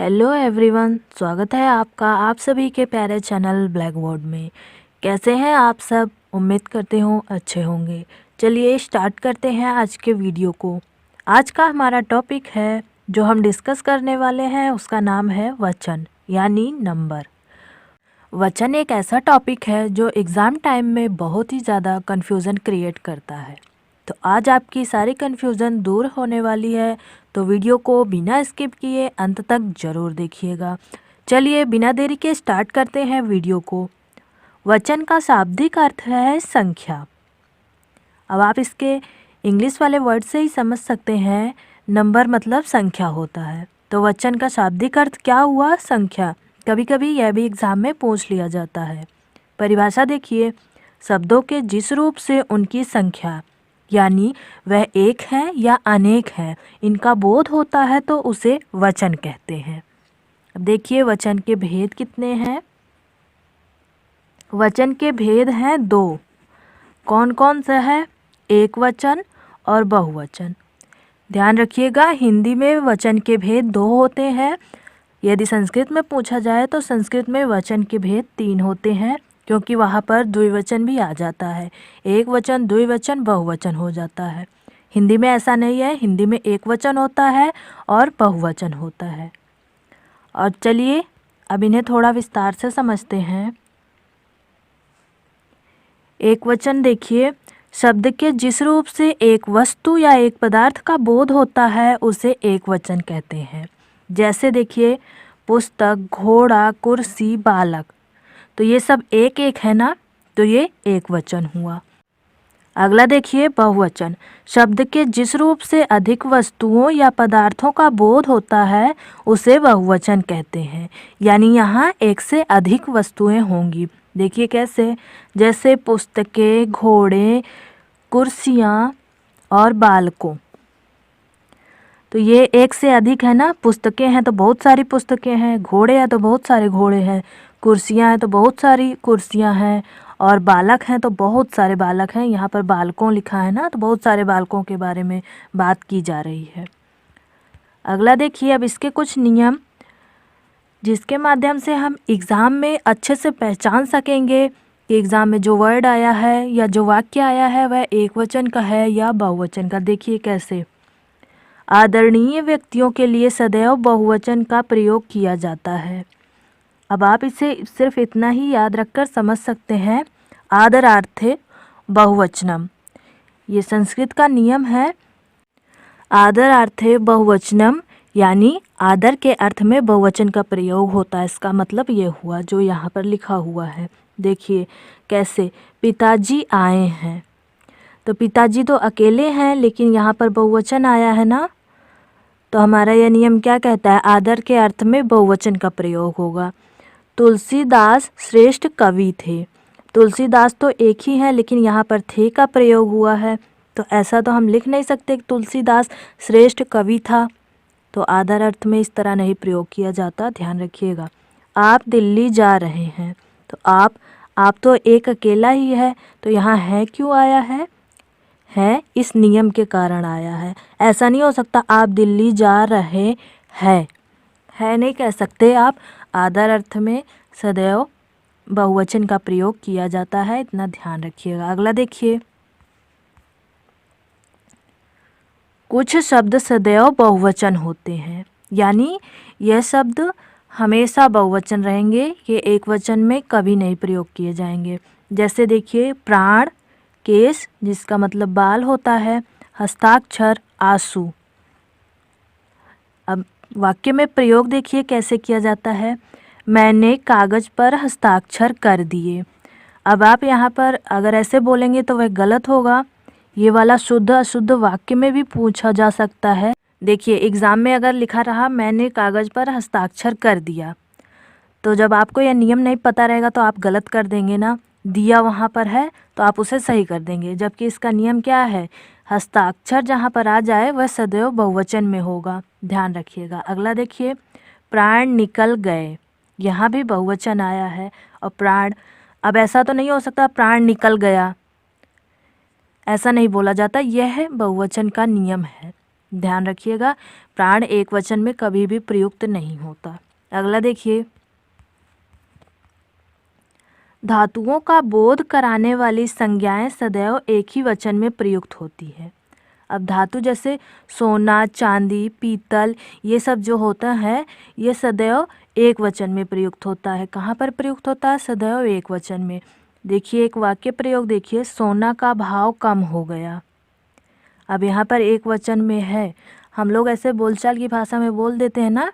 Hello everyone, स्वागत है आपका आप सभी के प्यारे चैनल ब्लैक बोर्ड में। कैसे हैं आप सब? उम्मीद करते हो अच्छे होंगे। चलिए स्टार्ट करते हैं आज के वीडियो को। आज का हमारा टॉपिक है जो हम डिस्कस करने वाले हैं, उसका नाम है वचन यानी नंबर। वचन एक ऐसा टॉपिक है जो एग्ज़ाम टाइम में बहुत ही ज़्यादा कन्फ्यूज़न क्रिएट करता है। तो आज आपकी सारी कन्फ्यूज़न दूर होने वाली है, तो वीडियो को बिना स्किप किए अंत तक ज़रूर देखिएगा। चलिए बिना देरी के स्टार्ट करते हैं वीडियो को। वचन का शाब्दिक अर्थ है संख्या। अब आप इसके इंग्लिश वाले वर्ड से ही समझ सकते हैं, नंबर मतलब संख्या होता है। तो वचन का शाब्दिक अर्थ क्या हुआ? संख्या। कभी कभी यह भी एग्ज़ाम में पूछ लिया जाता है। परिभाषा देखिए, शब्दों के जिस रूप से उनकी संख्या यानी वह एक है या अनेक है इनका बोध होता है तो उसे वचन कहते हैं। अब देखिए वचन के भेद कितने हैं। वचन के भेद हैं दो। कौन कौन सा है? एक वचन और बहुवचन। ध्यान रखिएगा, हिंदी में वचन के भेद दो होते हैं। यदि संस्कृत में पूछा जाए तो संस्कृत में वचन के भेद तीन होते हैं, क्योंकि वहाँ पर द्विवचन भी आ जाता है। एक वचन, द्विवचन, बहुवचन हो जाता है। हिंदी में ऐसा नहीं है, हिंदी में एक वचन होता है और बहुवचन होता है। और चलिए अब इन्हें थोड़ा विस्तार से समझते हैं। एक वचन देखिए, शब्द के जिस रूप से एक वस्तु या एक पदार्थ का बोध होता है उसे एक वचन कहते हैं। जैसे देखिए पुस्तक, घोड़ा, कुर्सी, बालक, तो ये सब एक एक है ना, तो ये एक वचन हुआ। अगला देखिए बहुवचन, शब्द के जिस रूप से अधिक वस्तुओं या पदार्थों का बोध होता है उसे बहुवचन कहते हैं। यानी यहाँ एक से अधिक वस्तुएं होंगी। देखिए कैसे, जैसे पुस्तकें, घोड़े, कुर्सियाँ और बालकों, तो ये एक से अधिक है ना। पुस्तकें हैं तो बहुत सारी पुस्तकें हैं, घोड़े हैं तो बहुत सारे घोड़े हैं, कुर्सियाँ हैं तो बहुत सारी कुर्सियाँ हैं, और बालक हैं तो बहुत सारे बालक हैं। यहाँ पर बालकों लिखा है ना, तो बहुत सारे बालकों के बारे में बात की जा रही है। अगला देखिए, अब इसके कुछ नियम जिसके माध्यम से हम एग्ज़ाम में अच्छे से पहचान सकेंगे कि एग्ज़ाम में जो वर्ड आया है या जो वाक्य आया है वह एक वचन का है या बहुवचन का। देखिए कैसे, आदरणीय व्यक्तियों के लिए सदैव बहुवचन का प्रयोग किया जाता है। अब आप इसे सिर्फ इतना ही याद रखकर समझ सकते हैं, आदरार्थे बहुवचनम, ये संस्कृत का नियम है। आदरार्थे बहुवचनम यानी आदर के अर्थ में बहुवचन का प्रयोग होता है। इसका मतलब ये हुआ जो यहाँ पर लिखा हुआ है। देखिए कैसे, पिताजी आए हैं, तो पिताजी तो अकेले हैं लेकिन यहाँ पर बहुवचन आया है ना, तो हमारा यह नियम क्या कहता है? आदर के अर्थ में बहुवचन का प्रयोग होगा। तुलसीदास श्रेष्ठ कवि थे, तुलसीदास तो एक ही है लेकिन यहाँ पर थे का प्रयोग हुआ है, तो ऐसा तो हम लिख नहीं सकते कि तुलसीदास श्रेष्ठ कवि था। तो आदर अर्थ में इस तरह नहीं प्रयोग किया जाता, ध्यान रखिएगा। आप दिल्ली जा रहे हैं, तो आप तो एक अकेला ही है, तो यहाँ है क्यों आया है इस नियम के कारण आया है। ऐसा नहीं हो सकता आप दिल्ली जा रहे हैं, है नहीं कह सकते आप। आदर अर्थ में सदैव बहुवचन का प्रयोग किया जाता है, इतना ध्यान रखिएगा। अगला देखिए, कुछ शब्द सदैव बहुवचन होते हैं, यानी यह शब्द हमेशा बहुवचन रहेंगे, ये एक वचन में कभी नहीं प्रयोग किए जाएंगे। जैसे देखिए प्राण, केश जिसका मतलब बाल होता है, हस्ताक्षर, आंसू। अब वाक्य में प्रयोग देखिए कैसे किया जाता है, मैंने कागज़ पर हस्ताक्षर कर दिए। अब आप यहाँ पर अगर ऐसे बोलेंगे तो वह गलत होगा। ये वाला शुद्ध अशुद्ध वाक्य में भी पूछा जा सकता है। देखिए एग्ज़ाम में अगर लिखा रहा मैंने कागज़ पर हस्ताक्षर कर दिया, तो जब आपको यह नियम नहीं पता रहेगा तो आप गलत कर देंगे ना। दिया वहाँ पर है तो आप उसे सही कर देंगे, जबकि इसका नियम क्या है? हस्ताक्षर जहाँ पर आ जाए वह सदैव बहुवचन में होगा, ध्यान रखिएगा। अगला देखिए, प्राण निकल गए, यहाँ भी बहुवचन आया है। और प्राण, अब ऐसा तो नहीं हो सकता प्राण निकल गया, ऐसा नहीं बोला जाता, यह बहुवचन का नियम है। ध्यान रखिएगा, प्राण एक वचन में कभी भी प्रयुक्त नहीं होता। अगला देखिए, धातुओं का बोध कराने वाली संज्ञाएं सदैव एक ही वचन में प्रयुक्त होती है। अब धातु जैसे सोना, चांदी, पीतल, ये सब जो होता है ये सदैव एक वचन में प्रयुक्त होता है। कहाँ पर प्रयुक्त होता है? सदैव एक वचन में। देखिए एक वाक्य प्रयोग देखिए, सोना का भाव कम हो गया। अब यहाँ पर एक वचन में है, हम लोग ऐसे बोलचाल की भाषा में बोल देते हैं ना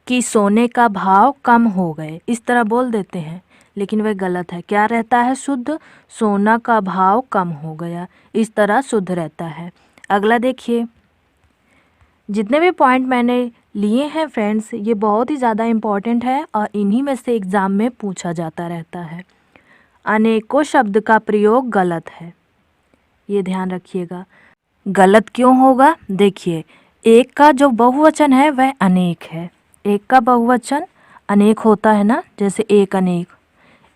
कि सोने का भाव कम हो गए, इस तरह बोल देते हैं, लेकिन वह गलत है। क्या रहता है? शुद्ध, सोना का भाव कम हो गया, इस तरह शुद्ध रहता है। अगला देखिए, जितने भी पॉइंट मैंने लिए हैं फ्रेंड्स, ये बहुत ही ज़्यादा इम्पॉर्टेंट है और इन्हीं में से एग्ज़ाम में पूछा जाता रहता है। अनेकों शब्द का प्रयोग गलत है, ये ध्यान रखिएगा। गलत क्यों होगा? देखिए, एक का जो बहुवचन है वह अनेक है। एक का बहुवचन अनेक होता है ना, जैसे एक अनेक,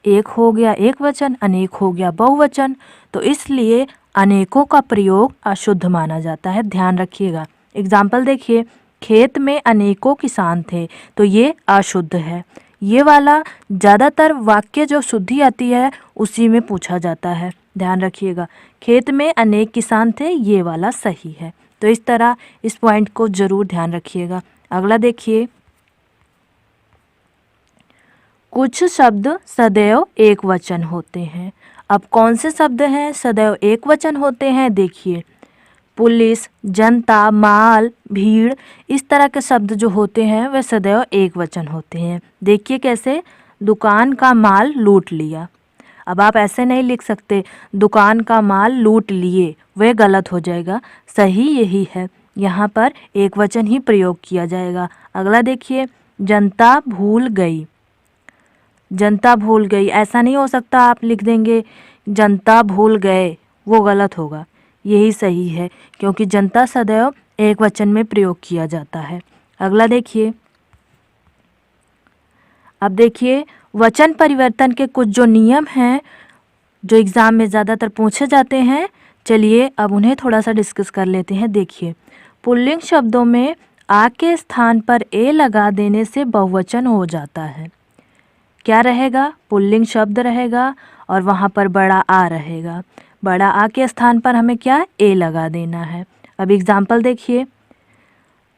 एक हो गया एक वचन, अनेक हो गया बहुवचन, तो इसलिए अनेकों का प्रयोग अशुद्ध माना जाता है, ध्यान रखिएगा। एग्जाम्पल देखिए, खेत में अनेकों किसान थे, तो ये अशुद्ध है। ये वाला ज़्यादातर वाक्य जो शुद्धि आती है उसी में पूछा जाता है, ध्यान रखिएगा। खेत में अनेक किसान थे, ये वाला सही है। तो इस तरह इस पॉइंट को ज़रूर ध्यान रखिएगा। अगला देखिए, कुछ शब्द सदैव एक वचन होते हैं। अब कौन से शब्द हैं सदैव एक वचन होते हैं? देखिए, पुलिस, जनता, माल, भीड़, इस तरह के शब्द जो होते हैं वे सदैव एक वचन होते हैं। देखिए कैसे, दुकान का माल लूट लिया। अब आप ऐसे नहीं लिख सकते दुकान का माल लूट लिए, वह गलत हो जाएगा। सही यही है, यहाँ पर एक वचन ही प्रयोग किया जाएगा। अगला देखिए, जनता भूल गई। जनता भूल गई, ऐसा नहीं हो सकता आप लिख देंगे जनता भूल गए, वो गलत होगा। यही सही है, क्योंकि जनता सदैव एक वचन में प्रयोग किया जाता है। अगला देखिए, अब देखिए वचन परिवर्तन के कुछ जो नियम हैं जो एग्ज़ाम में ज़्यादातर पूछे जाते हैं, चलिए अब उन्हें थोड़ा सा डिस्कस कर लेते हैं। देखिए, पुल्लिंग शब्दों में आ के स्थान पर ए लगा देने से बहुवचन हो जाता है। क्या रहेगा? पुल्लिंग शब्द रहेगा और वहाँ पर बड़ा आ रहेगा। बड़ा आ के स्थान पर हमें क्या ए लगा देना है। अब एग्जाम्पल देखिए,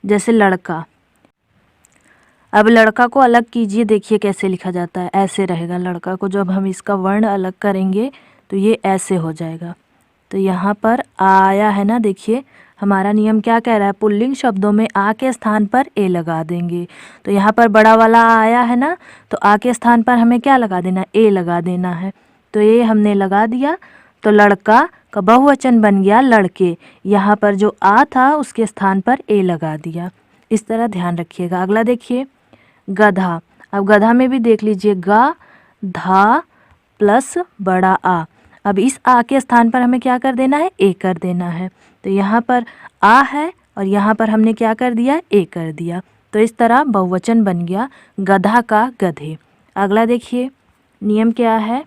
जैसे लड़का। अब लड़का को अलग कीजिए, देखिए कैसे लिखा जाता है, ऐसे रहेगा लड़का को। जब हम इसका वर्ण अलग करेंगे तो ये ऐसे हो जाएगा। तो यहाँ पर आया है ना, देखिए हमारा नियम क्या कह रहा है, पुल्लिंग शब्दों में आ के स्थान पर ए लगा देंगे। तो यहाँ पर बड़ा वाला आया है ना, तो आ के स्थान पर हमें क्या लगा देना, ए लगा देना है। तो ये हमने लगा दिया, तो लड़का का बहुवचन बन गया लड़के। यहाँ पर जो आ था उसके स्थान पर ए लगा दिया। इस तरह ध्यान रखिएगा। अगला देखिए, गधा। अब गधा में भी देख लीजिए, गा धा प्लस बड़ा आ। अब इस आ के स्थान पर हमें क्या कर देना है, ए कर देना है। तो यहाँ पर आ है और यहाँ पर हमने क्या कर दिया, ए कर दिया। तो इस तरह बहुवचन बन गया गधा का गधे। अगला देखिए, नियम क्या है,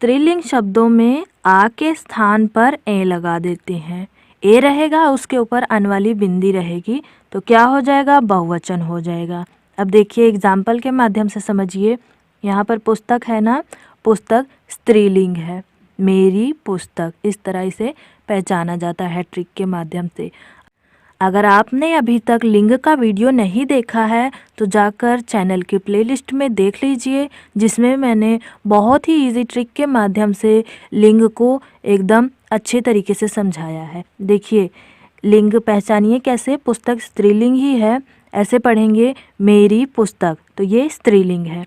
स्त्रीलिंग शब्दों में आ के स्थान पर ए लगा देते हैं। ए रहेगा, उसके ऊपर अन वाली बिंदी रहेगी, तो क्या हो जाएगा, बहुवचन हो जाएगा। अब देखिए एग्जाम्पल के माध्यम से समझिए। यहाँ पर पुस्तक है ना, पुस्तक स्त्रीलिंग है, मेरी पुस्तक, इस तरह इसे पहचाना जाता है ट्रिक के माध्यम से। अगर आपने अभी तक लिंग का वीडियो नहीं देखा है तो जाकर चैनल की प्लेलिस्ट में देख लीजिए, जिसमें मैंने बहुत ही इजी ट्रिक के माध्यम से लिंग को एकदम अच्छे तरीके से समझाया है। देखिए लिंग पहचानिए कैसे, पुस्तक स्त्रीलिंग ही है, ऐसे पढ़ेंगे मेरी पुस्तक, तो ये स्त्रीलिंग है।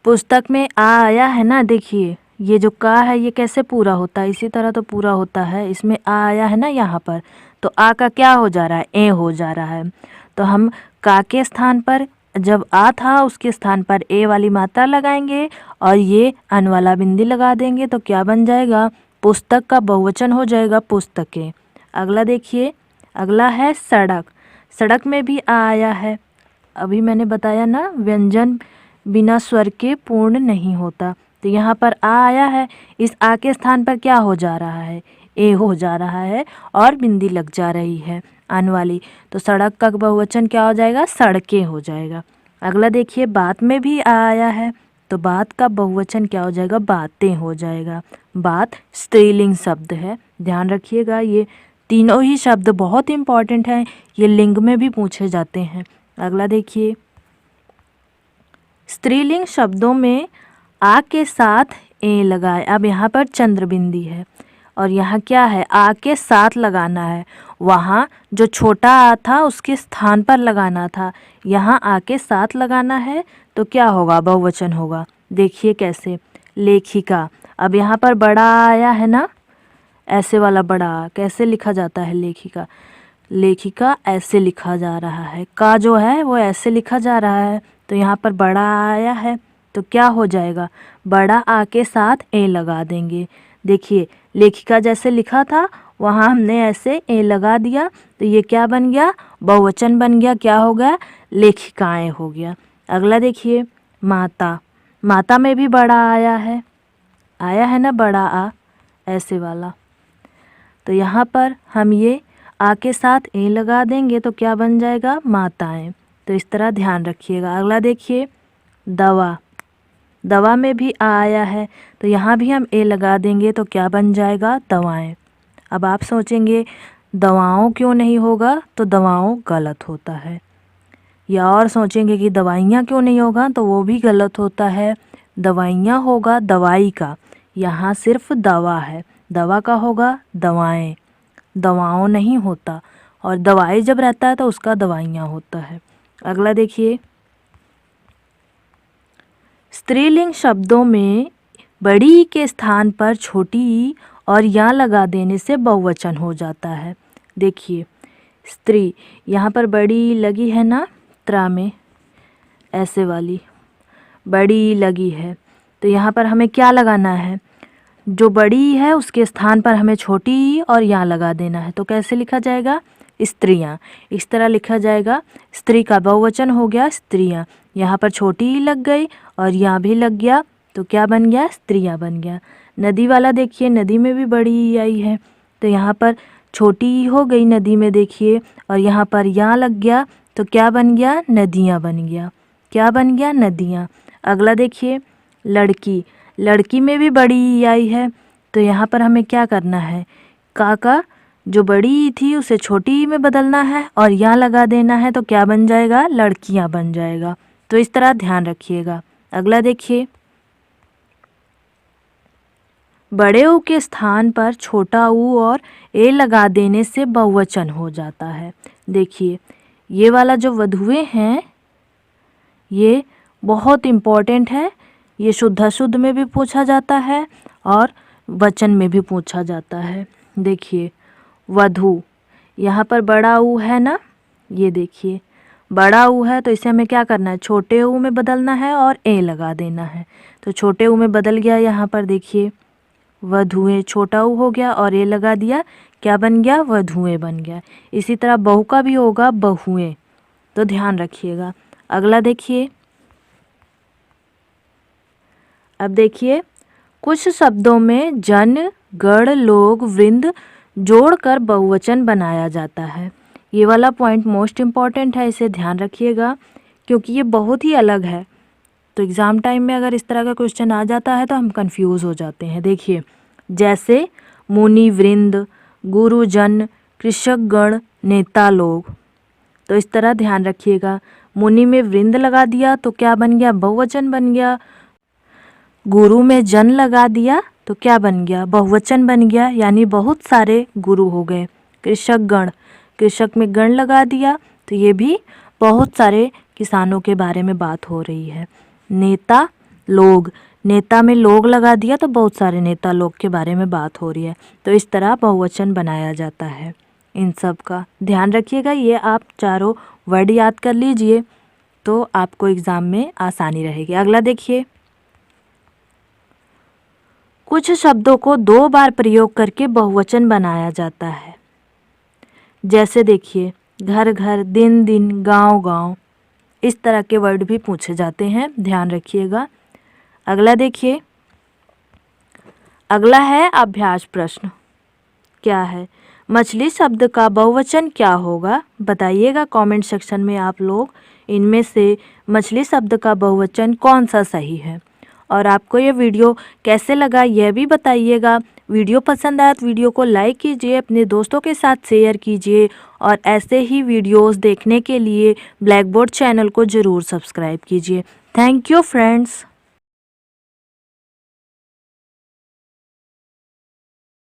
पुस्तक में आ आया है ना, देखिए ये जो का है ये कैसे पूरा होता है, इसी तरह तो पूरा होता है। इसमें आ आया है ना यहाँ पर, तो आ का क्या हो जा रहा है, ए हो जा रहा है। तो हम का के स्थान पर जब आ था उसके स्थान पर ए वाली मात्रा लगाएंगे और ये अन वाला बिंदी लगा देंगे, तो क्या बन जाएगा, पुस्तक का बहुवचन हो जाएगा पुस्तकें। अगला देखिए, अगला है सड़क। सड़क में भी आ आया है। अभी मैंने बताया ना व्यंजन बिना स्वर के पूर्ण नहीं होता, तो यहाँ पर आ आया है, इस आ के स्थान पर क्या हो जा रहा है, ए हो जा रहा है और बिंदी लग जा रही है। आने वाली, तो सड़क का बहुवचन क्या हो जाएगा, सड़कें हो जाएगा। अगला देखिए, बात में भी आया है, तो बात का बहुवचन क्या हो जाएगा, बातें हो जाएगा। बात स्त्रीलिंग शब्द है, ध्यान रखिएगा। ये तीनों ही शब्द बहुत इंपॉर्टेंट हैं, ये लिंग में भी पूछे जाते हैं। अगला देखिए, स्त्रीलिंग शब्दों में आ के साथ ए लगाए। अब यहाँ पर चंद्र बिंदी है और यहाँ क्या है, आ के साथ लगाना है। वहाँ जो छोटा आ था उसके स्थान पर लगाना था, यहाँ आ के साथ लगाना है, तो क्या होगा, बहुवचन होगा। देखिए कैसे, लेखिका। अब यहाँ पर बड़ा आया है ना, ऐसे वाला बड़ा आ कैसे लिखा जाता है, लेखिका। लेखिका ऐसे लिखा जा रहा है, का जो है वो ऐसे लिखा जा रहा है, तो यहाँ पर बड़ा आया है, तो क्या हो जाएगा, बड़ा आ के साथ ए लगा देंगे। देखिए, लेखिका जैसे लिखा था वहाँ हमने ऐसे ए लगा दिया, तो ये क्या बन गया, बहुवचन बन गया। क्या हो गया, लेखिकाएं हो गया। अगला देखिए, माता। माता में भी बड़ा आया है ना, बड़ा आ ऐसे वाला, तो यहाँ पर हम ये आ के साथ ए लगा देंगे, तो क्या बन जाएगा, माताएं। तो इस तरह ध्यान रखिएगा। अगला देखिए, दवा। दवा में भी आ आया है, तो यहाँ भी हम ए लगा देंगे, तो क्या बन जाएगा, दवाएं। अब आप सोचेंगे दवाओं क्यों नहीं होगा, तो दवाओं गलत होता है। या और सोचेंगे कि दवाइयाँ क्यों नहीं होगा, तो वो भी गलत होता है। दवाइयाँ होगा दवाई का, यहाँ सिर्फ दवा है। दवा का होगा दवाएं, दवाओं नहीं होता। और दवाई जब रहता है तो उसका दवाइयाँ होता है। अगला देखिए, स्त्रीलिंग शब्दों में बड़ी ई के स्थान पर छोटी ई और या लगा देने से बहुवचन हो जाता है। देखिए, स्त्री, यहाँ पर बड़ी ई लगी है ना, त्रा में ऐसे वाली बड़ी ई लगी है, तो यहाँ पर हमें क्या लगाना है, जो बड़ी ई है उसके स्थान पर हमें छोटी ई और या लगा देना है। तो कैसे लिखा जाएगा, स्त्रियाँ। इस तरह लिखा जाएगा, स्त्री का बहुवचन हो गया स्त्रियाँ। यहाँ पर छोटी ई लग गई और यहाँ भी लग गया, तो क्या बन गया, स्त्रियाँ बन गया। नदी वाला देखिए, नदी में भी बड़ी ई आई है, तो यहाँ पर छोटी ई हो गई नदी में, देखिए, और यहाँ पर यहाँ लग गया, तो क्या बन गया, नदियाँ बन गया। क्या बन गया, नदियाँ। अगला देखिए, लड़की। लड़की में भी बड़ी ई आई है, तो यहाँ पर हमें क्या करना है, का जो बड़ी ई थी उसे छोटी ई में बदलना है और यहाँ लगा देना है, तो क्या बन जाएगा, लड़कियाँ बन जाएगा। तो इस तरह ध्यान रखिएगा। अगला देखिए, बड़े ऊ के स्थान पर छोटा ऊ और ए लगा देने से बहुवचन हो जाता है। देखिए, ये वाला जो वधुएं हैं ये बहुत इम्पोर्टेंट है। ये शुद्धाशुद्ध में भी पूछा जाता है और वचन में भी पूछा जाता है। देखिए, वधू, यहाँ पर बड़ा ऊ है ना, ये देखिए बड़ा ऊ है, तो इसे हमें क्या करना है, छोटे ऊ में बदलना है और ए लगा देना है। तो छोटे ऊ में बदल गया, यहाँ पर देखिए वधुएं, छोटा ऊ हो गया और ए लगा दिया, क्या बन गया, वधुएं बन गया। इसी तरह बहू का भी होगा बहुएं, तो ध्यान रखिएगा। अगला देखिए, अब देखिए, कुछ शब्दों में जन, गण, लोग, वृंद जोड़कर बहुवचन बनाया जाता है। ये वाला पॉइंट मोस्ट इम्पॉर्टेंट है, इसे ध्यान रखिएगा क्योंकि ये बहुत ही अलग है। तो एग्ज़ाम टाइम में अगर इस तरह का क्वेश्चन आ जाता है तो हम कंफ्यूज हो जाते हैं। देखिए, जैसे मुनि वृंद, गुरुजन, कृषक गण, नेता लोग, तो इस तरह ध्यान रखिएगा। मुनि में वृंद लगा दिया तो क्या बन गया, बहुवचन बन गया। गुरु में जन लगा दिया तो क्या बन गया, बहुवचन बन गया, यानी बहुत सारे गुरु हो गए। कृषक गण, कृषक में गण लगा दिया तो ये भी बहुत सारे किसानों के बारे में बात हो रही है। नेता लोग, नेता में लोग लगा दिया तो बहुत सारे नेता लोग के बारे में बात हो रही है। तो इस तरह बहुवचन बनाया जाता है। इन सब का ध्यान रखिएगा। ये आप चारों वर्ड याद कर लीजिए तो आपको एग्ज़ाम में आसानी रहेगी। अगला देखिए, कुछ शब्दों को 2 बार प्रयोग करके बहुवचन बनाया जाता है। जैसे देखिए, घर घर, दिन दिन, गांव गांव, इस तरह के वर्ड भी पूछे जाते हैं, ध्यान रखिएगा। अगला देखिए, अगला है अभ्यास प्रश्न। क्या है, मछली शब्द का बहुवचन क्या होगा, बताइएगा कमेंट सेक्शन में आप लोग। इनमें से मछली शब्द का बहुवचन कौन सा सही है। और आपको ये वीडियो कैसे लगा यह भी बताइएगा। वीडियो पसंद आया तो वीडियो को लाइक कीजिए, अपने दोस्तों के साथ शेयर कीजिए और ऐसे ही वीडियोस देखने के लिए ब्लैक बोर्ड चैनल को ज़रूर सब्सक्राइब कीजिए। Thank you friends.